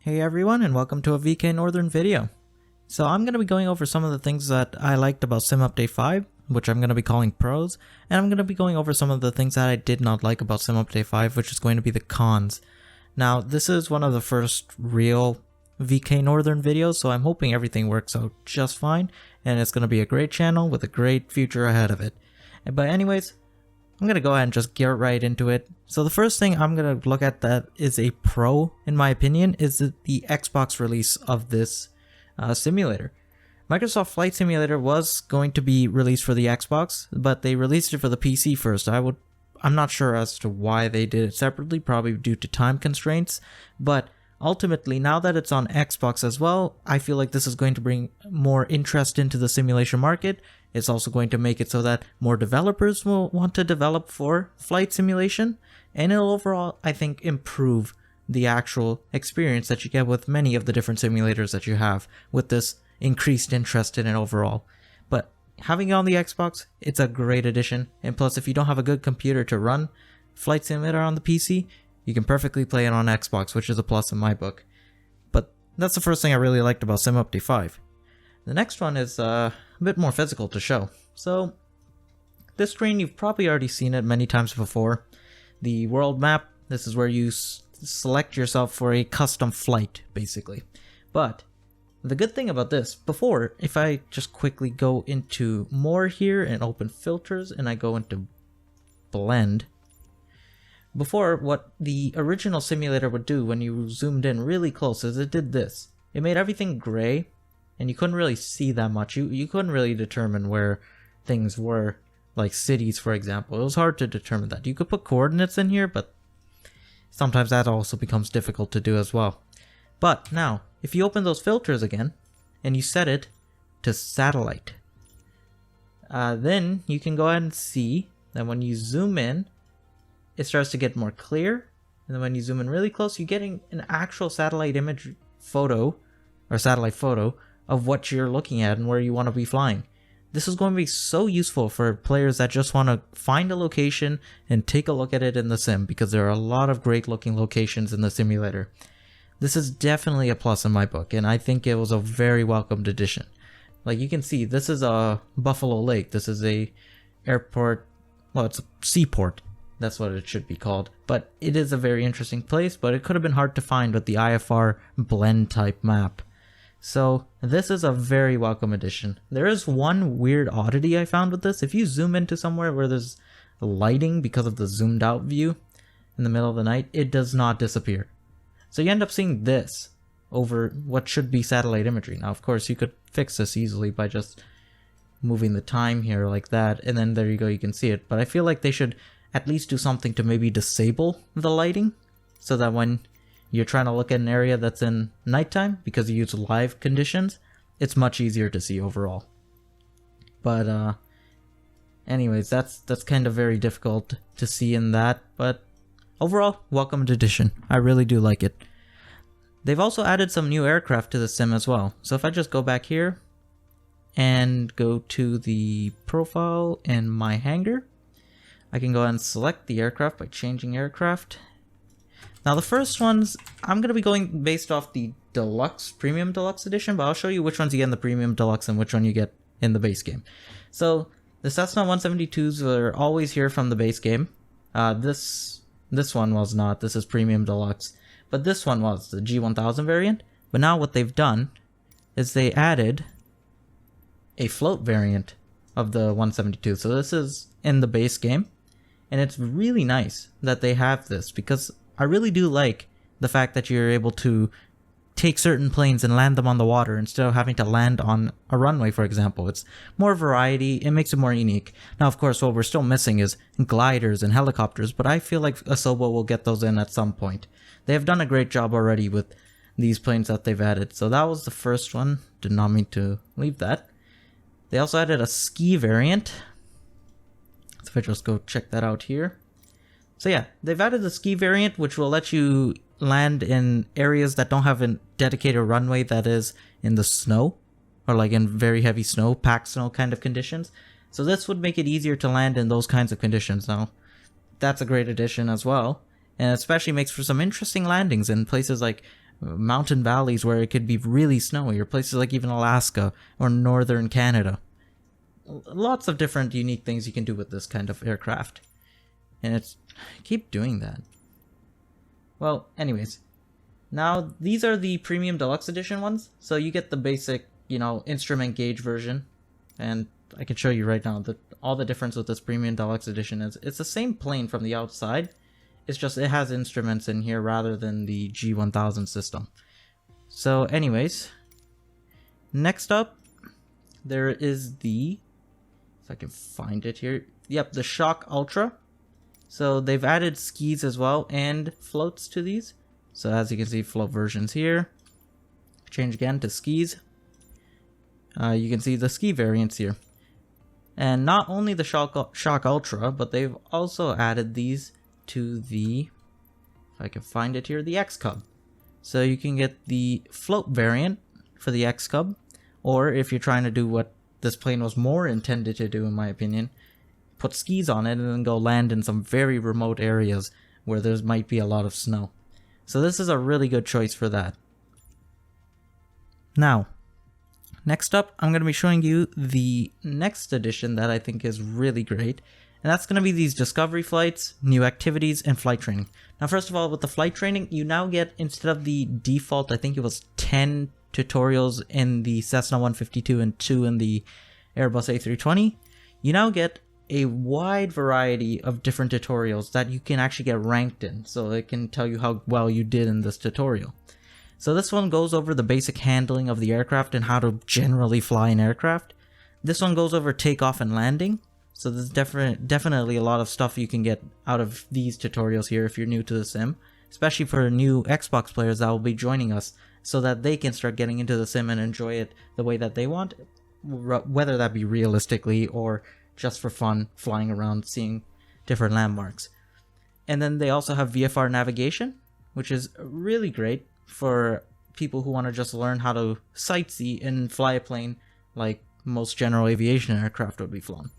Hey everyone, and welcome to a VK Northern video. So I'm going to be going over some of the things that I liked about Sim Update 5, which I'm going to be calling pros, and I'm going to be going over some of the things that I did not like about Sim Update 5, which is going to be the cons. Now, this is one of the first real VK Northern videos, so I'm hoping everything works out just fine, and it's going to be a great channel with a great future ahead of it. But anyways, I'm going to go ahead and just get right into it. So the first thing I'm going to look at that is a pro, in my opinion, is the Xbox release of this simulator. Microsoft Flight Simulator was going to be released for the Xbox, but they released it for the PC first. I'm not sure as to why they did it separately, probably due to time constraints, but ultimately, now that it's on Xbox as well, I feel like this is going to bring more interest into the simulation market. It's also going to make it so that more developers will want to develop for flight simulation, and it'll overall, I think, improve the actual experience that you get with many of the different simulators that you have with this increased interest in it overall. But having it on the Xbox, it's a great addition, and plus if you don't have a good computer to run Flight Simulator on the PC, you can perfectly play it on Xbox, which is a plus in my book. But that's the first thing I really liked about Sim Update 5. The next one is a bit more physical to show. So, this screen, you've probably already seen it many times before. The world map, this is where you select yourself for a custom flight, basically. But, the good thing about this, before, if I just quickly go into more here and open filters, and I go into blend, before, what the original simulator would do when you zoomed in really close is it did this. It made everything gray, and you couldn't really see that much. You couldn't really determine where things were, like cities, for example. It was hard to determine that. You could put coordinates in here, but sometimes that also becomes difficult to do as well. But now, if you open those filters again, and you set it to satellite, then you can go ahead and see that when you zoom in, it starts to get more clear, and then when you zoom in really close, you're getting an actual satellite image photo, or satellite photo, of what you're looking at and where you want to be flying. This is going to be so useful for players that just want to find a location and take a look at it in the sim, because there are a lot of great looking locations in the simulator. This is definitely a plus in my book, and I think it was a very welcomed addition. Like you can see, this is a Buffalo Lake. This is a airport, well, it's a seaport. That's what it should be called. But it is a very interesting place, but it could have been hard to find with the IFR blend type map. So this is a very welcome addition. There is one weird oddity I found with this. If you zoom into somewhere where there's lighting because of the zoomed out view in the middle of the night, it does not disappear. So you end up seeing this over what should be satellite imagery. Now, of course, you could fix this easily by just moving the time here like that, and then there you go, you can see it. But I feel like they should at least do something to maybe disable the lighting so that when you're trying to look at an area that's in nighttime, because you use live conditions, it's much easier to see overall. But anyways, that's kind of very difficult to see in that, but overall, welcomed addition. I really do like it. They've also added some new aircraft to the sim as well. So if I just go back here and go to the profile and my hangar, I can go ahead and select the aircraft by changing aircraft. Now the first ones, I'm going to be going based off the Deluxe, Premium Deluxe Edition, but I'll show you which ones you get in the Premium Deluxe and which one you get in the base game. So the Cessna 172s are always here from the base game. This one was not, this is Premium Deluxe, but this one was the G1000 variant. But now what they've done is they added a float variant of the 172. So this is in the base game. And it's really nice that they have this, because I really do like the fact that you're able to take certain planes and land them on the water instead of having to land on a runway, for example. It's more variety, it makes it more unique. Now, of course, what we're still missing is gliders and helicopters, but I feel like Asobo will get those in at some point. They have done a great job already with these planes that they've added. So that was the first one. Did not mean to leave that. They also added a ski variant. So if I just go check that out here. So yeah, they've added the ski variant, which will let you land in areas that don't have a dedicated runway that is in the snow, or like in very heavy snow, packed snow kind of conditions. So this would make it easier to land in those kinds of conditions. Now, that's a great addition as well, and especially makes for some interesting landings in places like mountain valleys where it could be really snowy, or places like even Alaska or northern Canada. Lots of different unique things you can do with this kind of aircraft. And it's keep doing that. Well, anyways, now these are the premium deluxe edition ones. So you get the basic, instrument gauge version, and I can show you right now that all the difference with this premium deluxe edition is it's the same plane from the outside. It's just it has instruments in here rather than the G1000 system. So anyways, next up there is the, if I can find it here, yep, the Shock Ultra. So they've added skis as well and floats to these. So as you can see, float versions here. Change again to skis. You can see the ski variants here. And not only the Shock Ultra, but they've also added these to the, if I can find it here, the X Cub. So you can get the float variant for the X Cub, or if you're trying to do what this plane was more intended to do, in my opinion, put skis on it and then go land in some very remote areas where there might be a lot of snow. So this is a really good choice for that. Now, next up, I'm going to be showing you the next edition that I think is really great. And that's going to be these discovery flights, new activities, and flight training. Now, first of all, with the flight training, you now get, instead of the default, I think it was 10 tutorials in the Cessna 152 and 2 in the Airbus A320, you now get a wide variety of different tutorials that you can actually get ranked in. So it can tell you how well you did in this tutorial. So this one goes over the basic handling of the aircraft and how to generally fly an aircraft. This one goes over takeoff and landing. So there's definitely a lot of stuff you can get out of these tutorials here if you're new to the sim, especially for new Xbox players that will be joining us, so that they can start getting into the sim and enjoy it the way that they want, whether that be realistically or just for fun, flying around, seeing different landmarks. And then they also have VFR navigation, which is really great for people who want to just learn how to sightsee and fly a plane like most general aviation aircraft would be flown.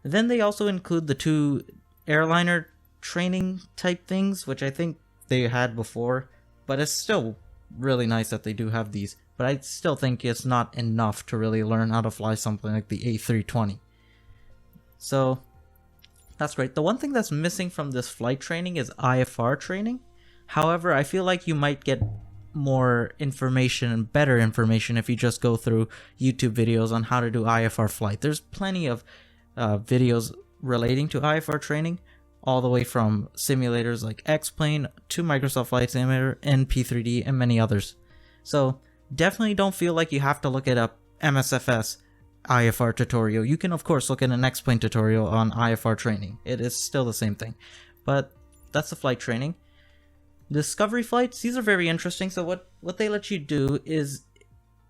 Then they also include the 2 airliner training type things, which I think they had before, but it's still really nice that they do have these. But I still think it's not enough to really learn how to fly something like the A320. So that's great. The one thing that's missing from this flight training is IFR training. However, I feel like you might get more information and better information if you just go through YouTube videos on how to do IFR flight. There's plenty of videos relating to IFR training, all the way from simulators like X-Plane to Microsoft Flight Simulator and P3D and many others. So definitely don't feel like you have to look at a MSFS IFR tutorial. You can of course look at an X-Plane tutorial on IFR training. It is still the same thing. But that's the flight training. Discovery flights, these are very interesting. So what they let you do is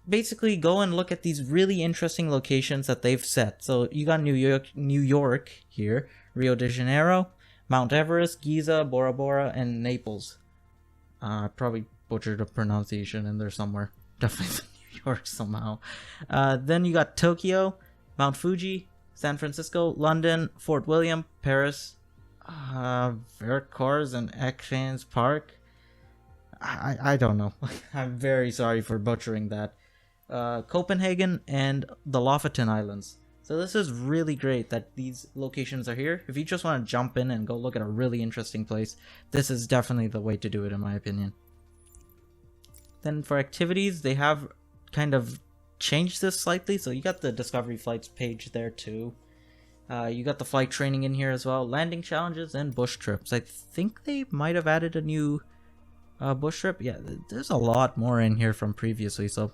basically go and look at these really interesting locations that they've set. So you got New York here, Rio de Janeiro, Mount Everest, Giza, Bora Bora, and Naples. I probably butchered a pronunciation in there somewhere. Definitely New York somehow. Then you got Tokyo, Mount Fuji, San Francisco, London, Fort William, Paris, Vercors and Exchange Park. I don't know. I'm very sorry for butchering that. Copenhagen and the Lofoten Islands. So this is really great that these locations are here. If you just want to jump in and go look at a really interesting place, this is definitely the way to do it in my opinion. Then for activities, they have kind of changed this slightly. So you got the Discovery Flights page there too. You got the flight training in here as well, landing challenges and bush trips. I think they might have added a new bush trip. Yeah, there's a lot more in here from previously, so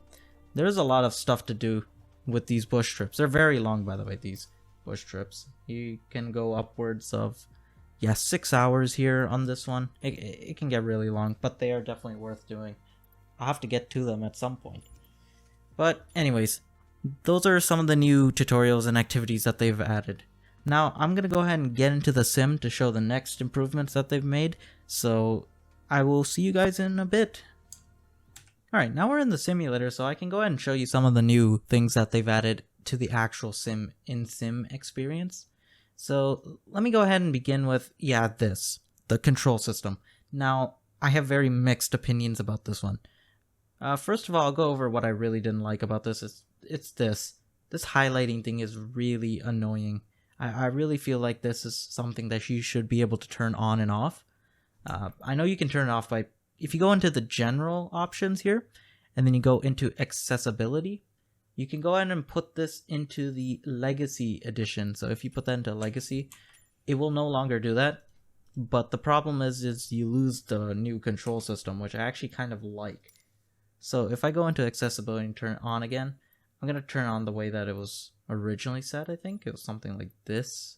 there's a lot of stuff to do with these bush trips. They're very long, by the way, these bush trips. You can go upwards of, 6 hours here on this one. It can get really long, but they are definitely worth doing. I'll have to get to them at some point. But anyways, those are some of the new tutorials and activities that they've added. Now, I'm going to go ahead and get into the sim to show the next improvements that they've made. So I will see you guys in a bit. Alright, now we're in the simulator, so I can go ahead and show you some of the new things that they've added to the actual sim experience. So let me go ahead and begin with, the control system. Now, I have very mixed opinions about this one. First of all, I'll go over what I really didn't like about this. It's this. This highlighting thing is really annoying. I really feel like this is something that you should be able to turn on and off. I know you can turn it off by, if you go into the general options here, and then you go into accessibility, you can go ahead and put this into the legacy edition. So if you put that into legacy, it will no longer do that. But the problem is you lose the new control system, which I actually kind of like. So if I go into accessibility and turn it on again, I'm going to turn on the way that it was originally set, I think. It was something like this.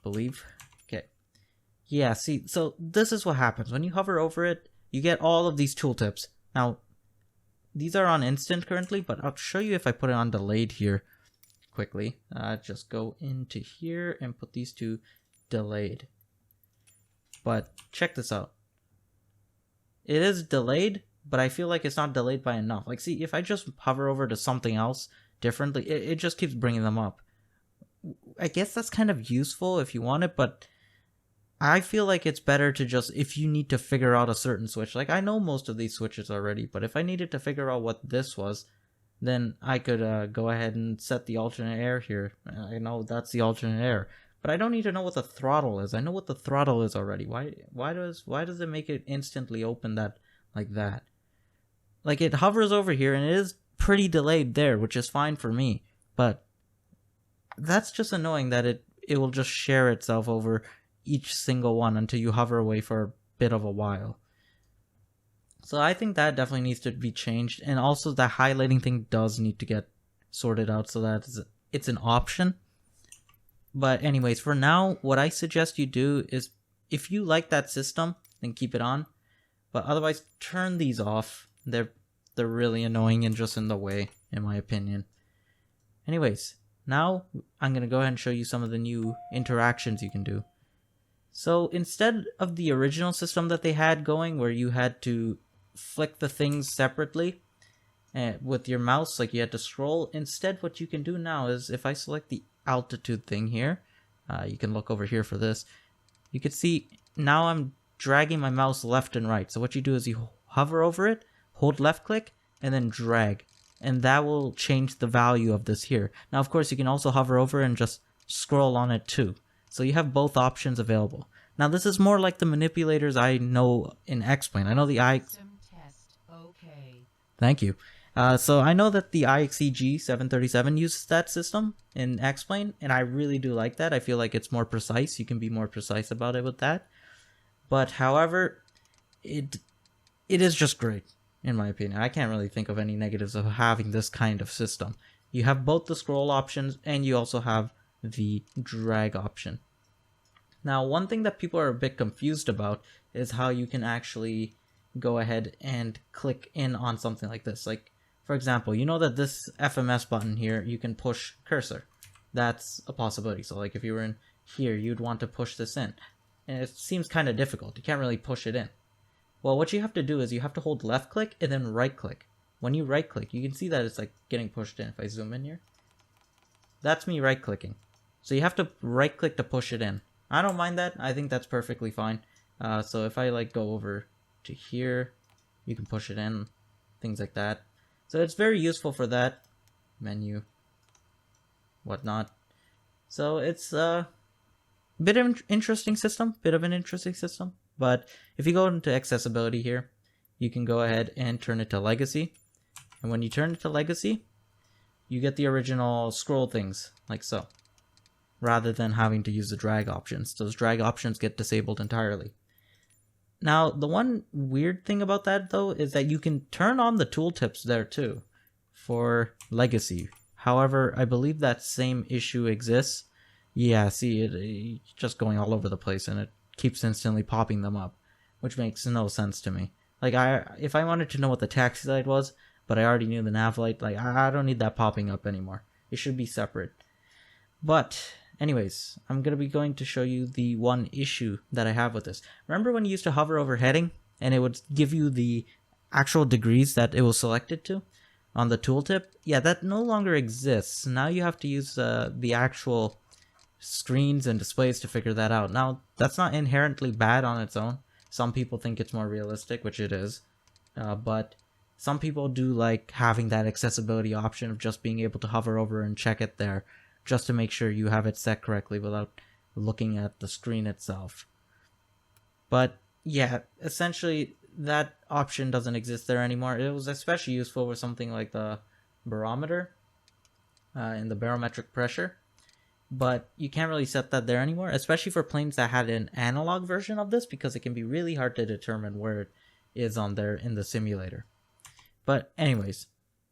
Believe. Okay. Yeah, see, so this is what happens. When you hover over it, you get all of these tooltips. Now, these are on instant currently, but I'll show you if I put it on delayed here quickly. Just go into here and put these to delayed. But check this out. It is delayed, but I feel like it's not delayed by enough. Like, see, if I just hover over to something else differently, it just keeps bringing them up. I guess that's kind of useful if you want it, but I feel like it's better to just, if you need to figure out a certain switch, like I know most of these switches already, but if I needed to figure out what this was, then I could go ahead and set the alternate air here. I know that's the alternate air, but I don't need to know what the throttle is. I know what the throttle is already. Why does it make it instantly open that like that? Like, it hovers over here and it is pretty delayed there, which is fine for me, but that's just annoying that it will just share itself over each single one until you hover away for a bit of a while. So I think that definitely needs to be changed, and also the highlighting thing does need to get sorted out so that it's an option. But anyways, for now, what I suggest you do is, if you like that system, then keep it on, but otherwise turn these off. They're really annoying and just in the way, in my opinion. Anyways, now I'm going to go ahead and show you some of the new interactions you can do. So instead of the original system that they had going, where you had to flick the things separately with your mouse, like you had to scroll, instead what you can do now is, if I select the altitude thing here, you can look over here for this, you can see now I'm dragging my mouse left and right. So what you do is you hover over it, hold left click, and then drag, and that will change the value of this here. Now of course you can also hover over and just scroll on it too. So you have both options available. Now this is more like the manipulators I know in X-Plane. I know the Thank you. So I know that the IXEG 737 uses that system in X-Plane, and I really do like that. I feel like it's more precise. You can be more precise about it with that. But however, it is just great, in my opinion. I can't really think of any negatives of having this kind of system. You have both the scroll options, and you also have the drag option. Now, one thing that people are a bit confused about is how you can actually go ahead and click in on something like this. Like, for example, you know that this FMS button here, you can push cursor. That's a possibility. So like if you were in here, you'd want to push this in. And it seems kind of difficult. You can't really push it in. Well, what you have to do is you have to hold left click and then right click. When you right click, you can see that it's like getting pushed in. If I zoom in here, that's me right clicking. So you have to right click to push it in. I don't mind that. I think that's perfectly fine. So if I like go over to here, you can push it in, things like that. So it's very useful for that. Menu, whatnot. So it's a bit of an interesting system, But if you go into accessibility here, you can go ahead and turn it to legacy. And when you turn it to legacy, you get the original scroll things, like so. Rather than having to use the drag options. Those drag options get disabled entirely. Now, the one weird thing about that, though, is that you can turn on the tooltips there, too, for legacy. However, I believe that same issue exists. Yeah, see, it's just going all over the place, and it keeps instantly popping them up, which makes no sense to me. Like, if I wanted to know what the taxi light was, but I already knew the nav light, like, I don't need that popping up anymore. It should be separate. But anyways, I'm going to be going to show you the one issue that I have with this. Remember when you used to hover over heading and it would give you the actual degrees that it was selected to on the tooltip? Yeah, that no longer exists. Now you have to use the actual screens and displays to figure that out. Now, that's not inherently bad on its own. Some people think it's more realistic, which it is. but some people do like having that accessibility option of just being able to hover over and check it there, just to make sure you have it set correctly without looking at the screen itself. But yeah, essentially that option doesn't exist there anymore. It was especially useful with something like the barometer and the barometric pressure, but you can't really set that there anymore, especially for planes that had an analog version of this, because it can be really hard to determine where it is on there in the simulator. But anyways,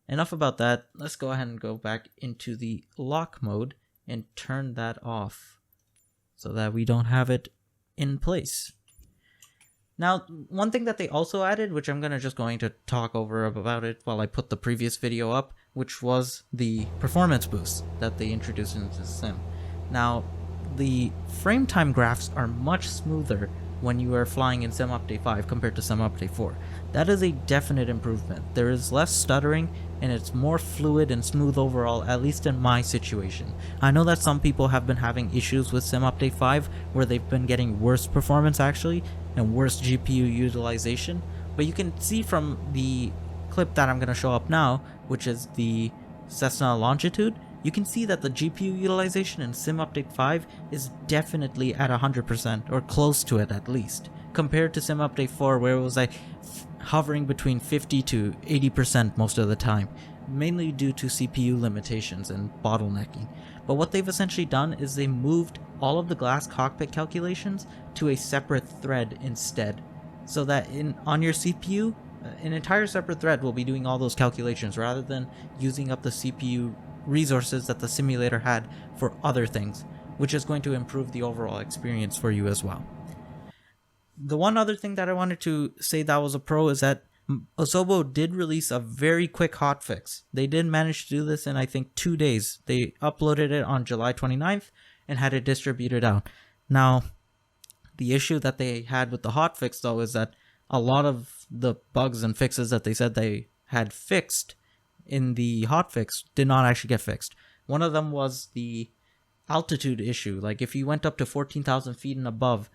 enough about that. Let's go ahead and go back into the lock mode and turn that off so that we don't have it in place. Now, one thing that they also added, which I'm just going to talk over about it while I put the previous video up, which was the performance boost that they introduced into the sim. Now, the frame time graphs are much smoother when you are flying in Sim Update 5 compared to Sim Update 4. That is a definite improvement. There is less stuttering, and it's more fluid and smooth overall, at least in my situation. I know that some people have been having issues with Sim Update 5, where they've been getting worse performance actually, and worse GPU utilization, but you can see from the clip that I'm going to show up now, which is the Cessna Longitude, you can see that the GPU utilization in Sim Update 5 is definitely at 100%, or close to it at least, compared to Sim Update 4 where it was like hovering between 50 to 80% most of the time, mainly due to CPU limitations and bottlenecking. But what they've essentially done is they moved all of the glass cockpit calculations to a separate thread instead, so that on your CPU, an entire separate thread will be doing all those calculations rather than using up the CPU resources that the simulator had for other things, which is going to improve the overall experience for you as well. The one other thing that I wanted to say that was a pro is that Asobo did release a very quick hotfix. They did manage to do this in, I think, 2 days. They uploaded it on July 29th and had it distributed out. Now, the issue that they had with the hotfix, though, is that a lot of the bugs and fixes that they said they had fixed in the hotfix did not actually get fixed. One of them was the altitude issue. Like, if you went up to 14,000 feet and above,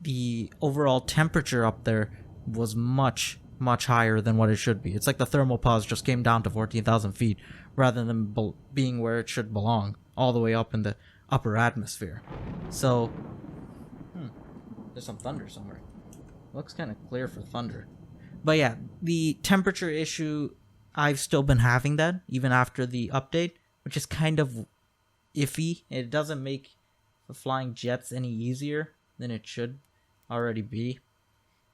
the overall temperature up there was much higher than what it should be. It's like the thermal pause just came down to 14,000 feet rather than being where it should belong, all the way up in the upper atmosphere. So, there's some thunder somewhere. Looks kind of clear for thunder. But yeah, the temperature issue, I've still been having that even after the update, which is kind of iffy. It doesn't make the flying jets any easier than it should already be.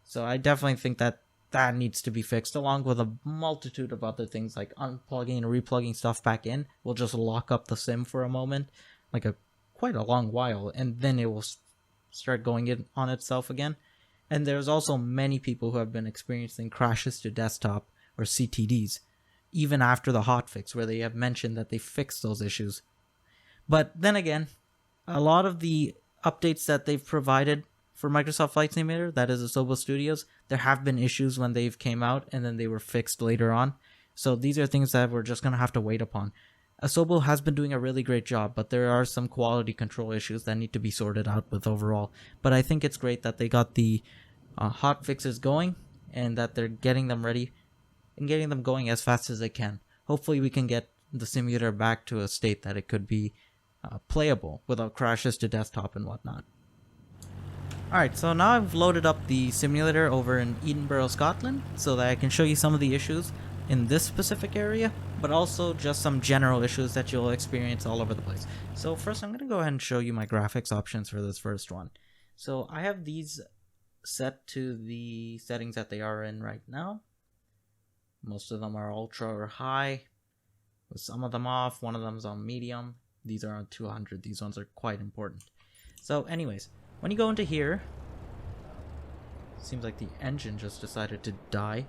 So I definitely think that that needs to be fixed, along with a multitude of other things like unplugging and replugging stuff back in. We'll just lock up the sim for a moment, like quite a long while, and then it will start going in on itself again. And there's also many people who have been experiencing crashes to desktop or CTDs, even after the hotfix, where they have mentioned that they fixed those issues. But then again, a lot of the updates that they've provided for Microsoft Flight Simulator, that is Asobo Studios, there have been issues when they've came out and then they were fixed later on. So these are things that we're just going to have to wait upon. Asobo has been doing a really great job, but there are some quality control issues that need to be sorted out with overall. But I think it's great that they got the hot fixes going and that they're getting them ready and getting them going as fast as they can. Hopefully we can get the simulator back to a state that it could be playable without crashes to desktop and whatnot. Alright, so now I've loaded up the simulator over in Edinburgh, Scotland, so that I can show you some of the issues in this specific area, but also just some general issues that you'll experience all over the place. So first I'm going to go ahead and show you my graphics options for this first one. So I have these set to the settings that they are in right now. Most of them are ultra or high, with some of them off. One of them is on medium. These are on 200. These ones are quite important. So anyways, when you go into here, seems like the engine just decided to die.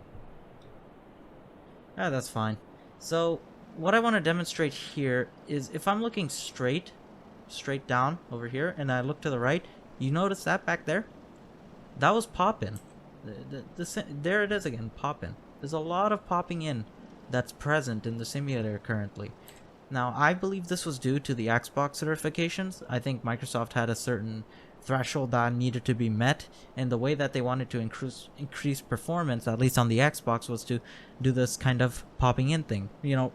That's fine. So what I want to demonstrate here is if I'm looking straight down over here, and I look to the right, you notice that back there? That was popping. There it is again, popping. There's a lot of popping in that's present in the simulator currently. Now, I believe this was due to the Xbox certifications. I think Microsoft had a certain threshold that needed to be met, and the way that they wanted to increase performance, at least on the Xbox, was to do this kind of popping in thing. You know,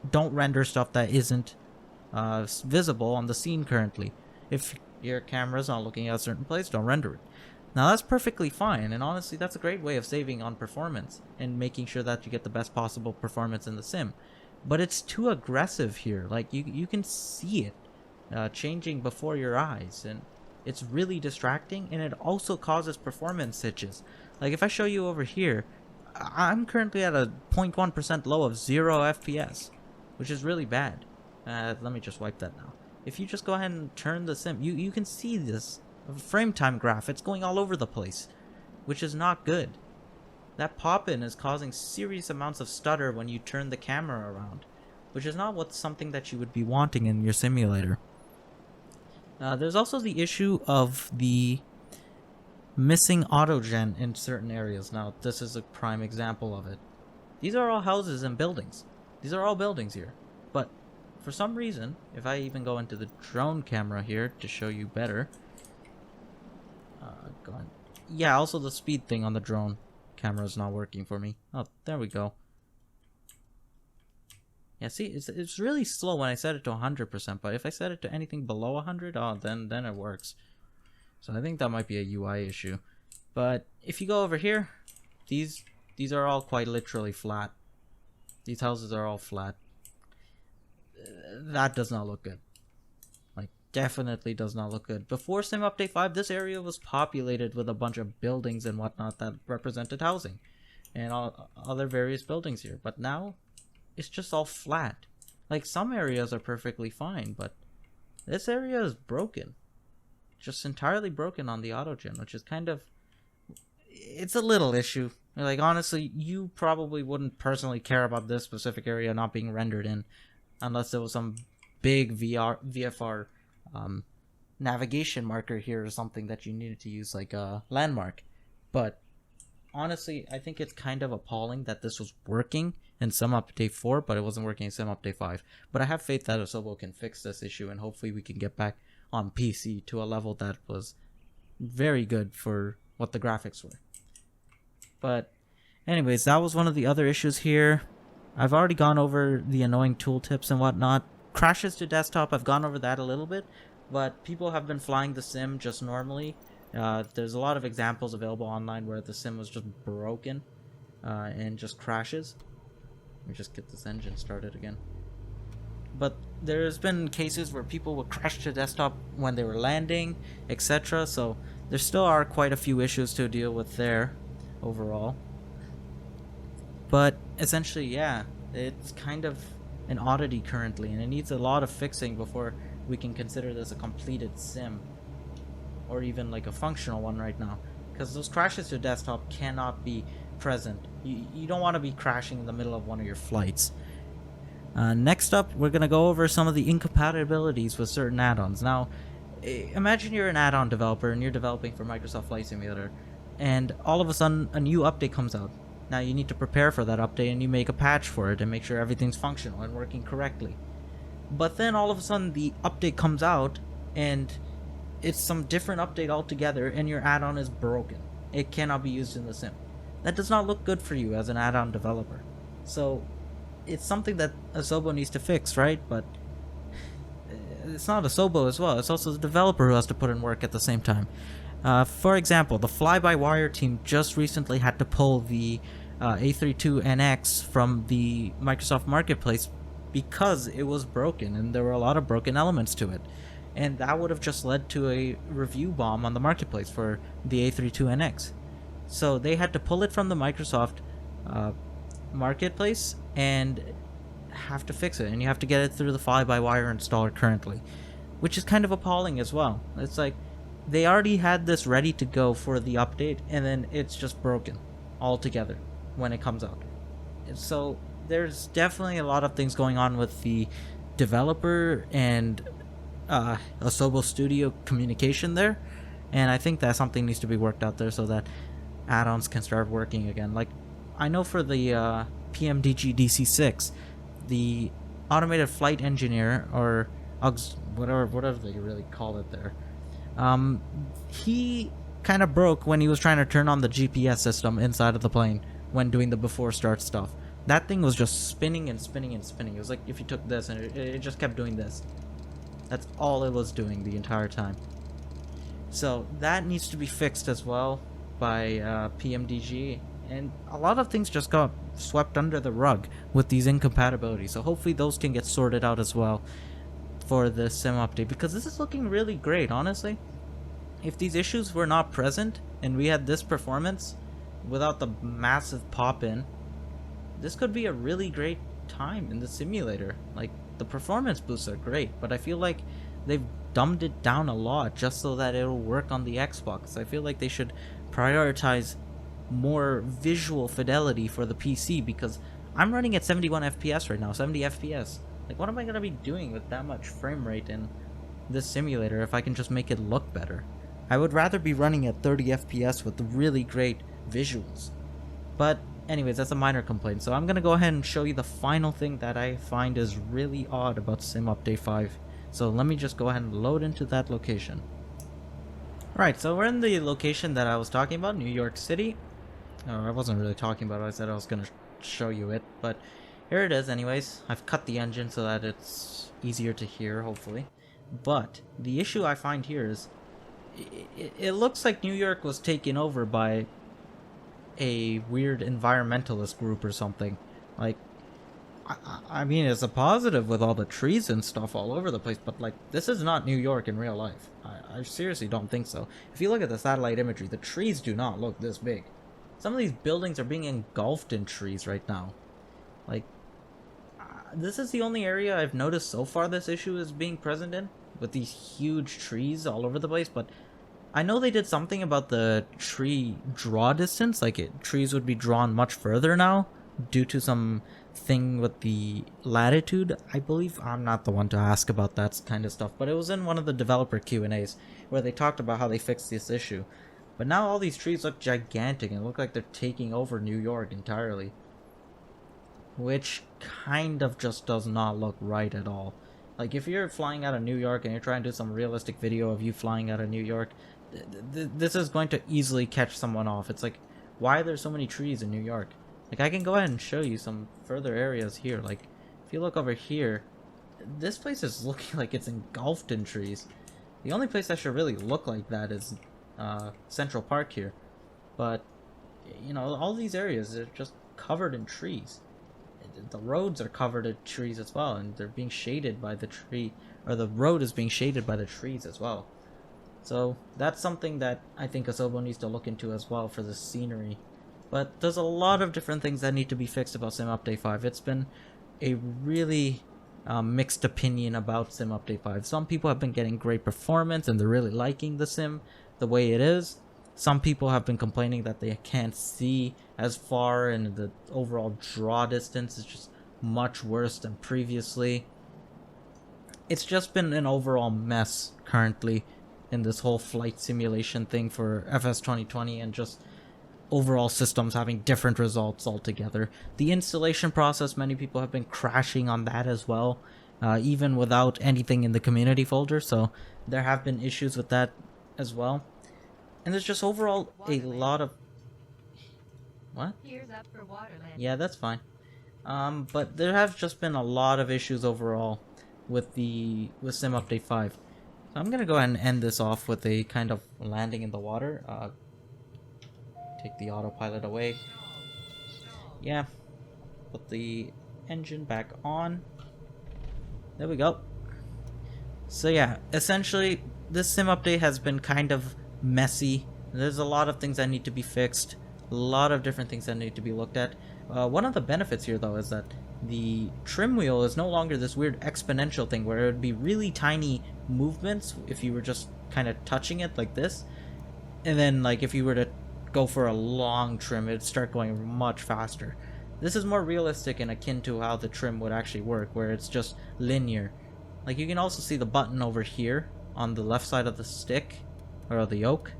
don't render stuff that isn't visible on the scene currently. If your camera's not looking at a certain place, don't render it. Now that's perfectly fine, and honestly that's a great way of saving on performance and making sure that you get the best possible performance in the sim. But it's too aggressive here. Like, you can see it changing before your eyes, and it's really distracting, and it also causes performance hitches. Like, if I show you over here, I'm currently at a 0.1% low of 0 FPS, which is really bad. Let me just wipe that now. If you just go ahead and turn the sim, you can see this frame time graph. It's going all over the place, which is not good. That pop-in is causing serious amounts of stutter when you turn the camera around, which is not something that you would be wanting in your simulator. There's also the issue of the missing autogen in certain areas. Now, this is a prime example of it. These are all houses and buildings. These are all buildings here. But for some reason, if I even go into the drone camera here to show you better, yeah, also the speed thing on the drone camera is not working for me. Oh, there we go. Yeah, see, it's really slow when I set it to 100%, but if I set it to anything below 100, oh, then it works. So I think that might be a UI issue. But if you go over here, these are all quite literally flat. These houses are all flat. That does not look good. Like, definitely does not look good. Before Sim Update 5, this area was populated with a bunch of buildings and whatnot that represented housing and all other various buildings here. But now, it's just all flat. Like, some areas are perfectly fine, but this area is broken. Just entirely broken on the autogen, which is kind of... It's a little issue. Like, honestly, you probably wouldn't personally care about this specific area not being rendered in, unless there was some big VFR navigation marker here or something that you needed to use, like a landmark. But honestly, I think it's kind of appalling that this was working in Sim Update 4, but it wasn't working in Sim Update 5. But I have faith that Asobo can fix this issue, and hopefully we can get back on PC to a level that was very good for what the graphics were. But anyways, that was one of the other issues here. I've already gone over the annoying tooltips and whatnot. Crashes to desktop, I've gone over that a little bit, but people have been flying the sim just normally. There's a lot of examples available online where the sim was just broken and just crashes. Let me just get this engine started again. But there's been cases where people would crash to desktop when they were landing, etc. So there still are quite a few issues to deal with there overall. But essentially, yeah, it's kind of an oddity currently, and it needs a lot of fixing before we can consider this a completed sim, or even like a functional one right now, because those crashes to desktop cannot be present. You don't want to be crashing in the middle of one of your flights. Next up, we're going to go over some of the incompatibilities with certain add-ons. Now, imagine you're an add-on developer and you're developing for Microsoft Flight Simulator, and all of a sudden a new update comes out. Now you need to prepare for that update, and you make a patch for it and make sure everything's functional and working correctly. But then all of a sudden the update comes out and it's some different update altogether, and your add-on is broken. It cannot be used in the sim. That does not look good for you as an add-on developer. So it's something that Asobo needs to fix, right? But it's not Asobo as well. It's also the developer who has to put in work at the same time. For example, the Fly-by-Wire team just recently had to pull the A32NX from the Microsoft Marketplace because it was broken, and there were a lot of broken elements to it. And that would have just led to a review bomb on the Marketplace for the A32NX. So they had to pull it from the Microsoft Marketplace and have to fix it. And you have to get it through the Fly-by-Wire installer currently, which is kind of appalling as well. It's like, they already had this ready to go for the update, and then it's just broken altogether when it comes out. So there's definitely a lot of things going on with the developer and Asobo Studio communication there, and I think that something needs to be worked out there so that add-ons can start working again. Like, I know for the PMDG DC6, the automated flight engineer, or whatever they really call it there, he kind of broke when he was trying to turn on the GPS system inside of the plane when doing the before start stuff. That thing was just spinning and spinning and spinning. It was like if you took this and it just kept doing this. That's all it was doing the entire time. So that needs to be fixed as well by PMDG, and a lot of things just got swept under the rug with these incompatibilities. So hopefully those can get sorted out as well for the sim update, because this is looking really great, honestly. If these issues were not present and we had this performance without the massive pop-in, this could be a really great time in the simulator. Like, the performance boosts are great, but I feel like they've dumbed it down a lot just so that it'll work on the Xbox. I feel like they should prioritize more visual fidelity for the PC, because I'm running at 71 FPS right now, 70 FPS. Like, what am I going to be doing with that much frame rate in this simulator if I can just make it look better? I would rather be running at 30 FPS with really great visuals. But anyways, that's a minor complaint. So I'm going to go ahead and show you the final thing that I find is really odd about Sim Update 5. So let me just go ahead and load into that location. Alright, so we're in the location that I was talking about, New York City. I wasn't really talking about it, I said I was going to show you it, but here it is anyways. I've cut the engine so that it's easier to hear, hopefully. But the issue I find here is it looks like New York was taken over by a weird environmentalist group or something. Like, I mean, it's a positive with all the trees and stuff all over the place, but like, this is not New York in real life. I seriously don't think so. If you look at the satellite imagery, the trees do not look this big. Some of these buildings are being engulfed in trees right now. Like, this is the only area I've noticed so far this issue is being present in, with these huge trees all over the place. But I know they did something about the tree draw distance, like trees would be drawn much further now due to some thing with the latitude, I believe. I'm not the one to ask about that kind of stuff, but it was in one of the developer Q&As where they talked about how they fixed this issue. But now all these trees look gigantic and look like they're taking over New York entirely, which kind of just does not look right at all. Like, if you're flying out of New York and you're trying to do some realistic video of you flying out of New York, this is going to easily catch someone off. It's like, why are there so many trees in New York? Like, I can go ahead and show you some further areas here. Like, if you look over here, this place is looking like it's engulfed in trees. The only place that should really look like that is Central Park here. But, you know, all these areas are just covered in trees. The roads are covered in trees as well, and they're being shaded by the tree, or the road is being shaded by the trees as well. So that's something that I think Asobo needs to look into as well for the scenery. But there's a lot of different things that need to be fixed about Sim Update 5. It's been a really mixed opinion about Sim Update 5. Some people have been getting great performance and they're really liking the sim the way it is. Some people have been complaining that they can't see as far, and the overall draw distance is just much worse than previously. It's just been an overall mess currently in this whole flight simulation thing for FS 2020, and just overall systems having different results altogether. The installation process, many people have been crashing on that as well, even without anything in the community folder, so there have been issues with that as well. And there's just overall a lot of... What? Here's up for Waterland. Yeah, that's fine. But there have just been a lot of issues overall with Sim Update 5. So I'm gonna go ahead and end this off with a kind of landing in the water. Take the autopilot away. Yeah. Put the engine back on. There we go. So yeah, essentially this sim update has been kind of messy. There's a lot of things that need to be fixed. A lot of different things that need to be looked at. One of the benefits here though is that the trim wheel is no longer this weird exponential thing where it would be really tiny movements if you were just kind of touching it like this. And then like if you were to go for a long trim, it'd start going much faster. This is more realistic and akin to how the trim would actually work, where it's just linear. Like, you can also see the button over here on the left side of the stick, or the yoke,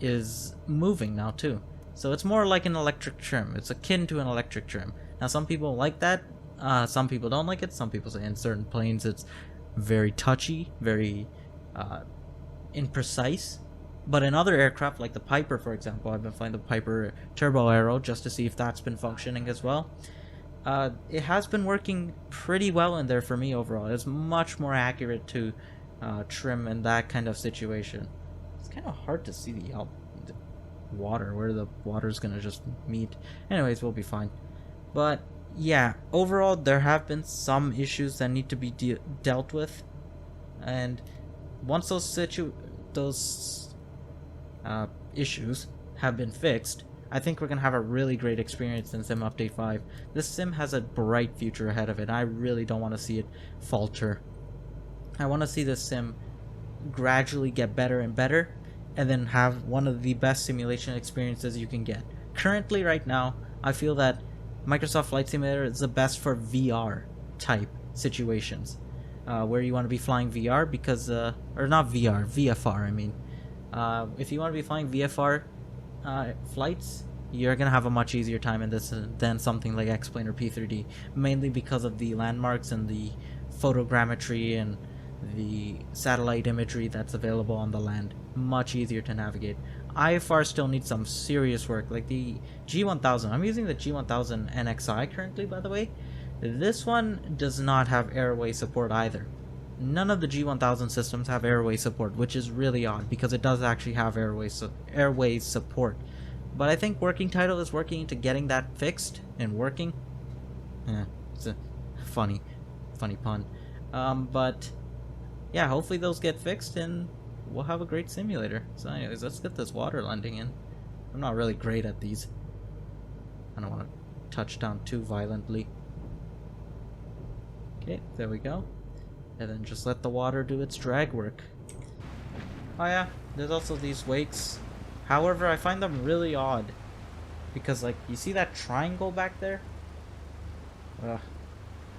is moving now too. So it's more like an electric trim. It's akin to an electric trim. Now some people like that, some people don't like it. Some people say in certain planes it's very touchy, very imprecise. But in other aircraft, like the Piper, for example, I've been flying the Piper Turbo Aero just to see if that's been functioning as well. It has been working pretty well in there for me overall. It's much more accurate to trim in that kind of situation. It's kind of hard to see the water, where the water's gonna just meet. Anyways, we'll be fine. But yeah, overall there have been some issues that need to be dealt with, and once those issues have been fixed, I think we're gonna have a really great experience in Sim Update 5. This sim has a bright future ahead of it. I really don't want to see it falter. I want to see this sim gradually get better and better, and then have one of the best simulation experiences you can get. Currently, right now, I feel that Microsoft Flight Simulator is the best for VR type situations, where you want to be flying VR because, or not VR, VFR, I mean. If you want to be flying VFR flights, you're gonna have a much easier time in this than something like X-Plane or P3D, mainly because of the landmarks and the photogrammetry and the satellite imagery that's available on the land. Much easier to navigate. IFR still needs some serious work, like the G1000. I'm using the G1000 NXI currently, by the way. This one does not have airway support either. None of the G1000 systems have airway support, which is really odd because it does actually have airway support. But I think Working Title is working into getting that fixed and working. It's a funny pun. But yeah, hopefully those get fixed and we'll have a great simulator. So anyways, let's get this water landing in. I'm not really great at these. I don't want to touch down too violently. Okay, there we go. And then just let the water do its drag work. Oh yeah, there's also these wakes. However, I find them really odd. Because, like, you see that triangle back there? Ugh.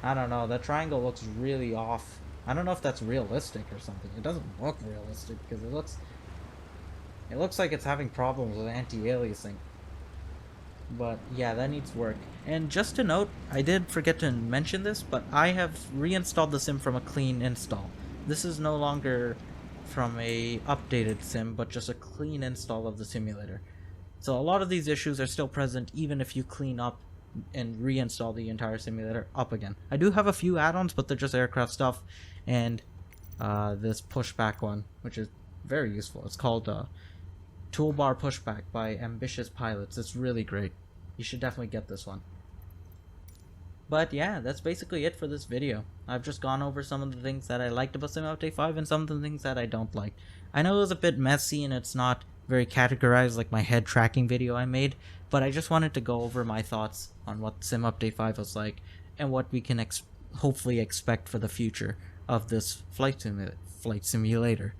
I don't know, that triangle looks really off. I don't know if that's realistic or something. It doesn't look realistic because it looks like it's having problems with anti-aliasing. But yeah, that needs work. And just to note, I did forget to mention this, but I have reinstalled the sim from a clean install. This is no longer from a updated sim, but just a clean install of the simulator. So a lot of these issues are still present even if you clean up and reinstall the entire simulator up again. I do have a few add-ons, but they're just aircraft stuff, and this pushback one, which is very useful. It's called Toolbar Pushback by Ambitious Pilots. It's really great. You should definitely get this one. But yeah, that's basically it for this video. I've just gone over some of the things that I liked about Sim Update 5 and some of the things that I don't like. I know it was a bit messy and it's not very categorized like my head tracking video I made, but I just wanted to go over my thoughts on what Sim Update 5 was like and what we can hopefully expect for the future of this flight simulator.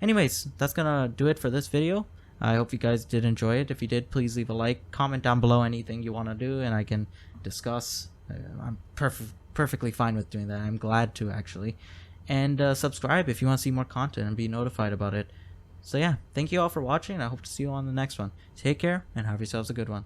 Anyways, that's gonna do it for this video. I hope you guys did enjoy it. If you did, please leave a like, comment down below anything you want to do and I can discuss. I'm perfectly fine with doing that. I'm glad to, actually. And subscribe if you want to see more content and be notified about it. So yeah, thank you all for watching and I hope to see you on the next one. Take care and have yourselves a good one.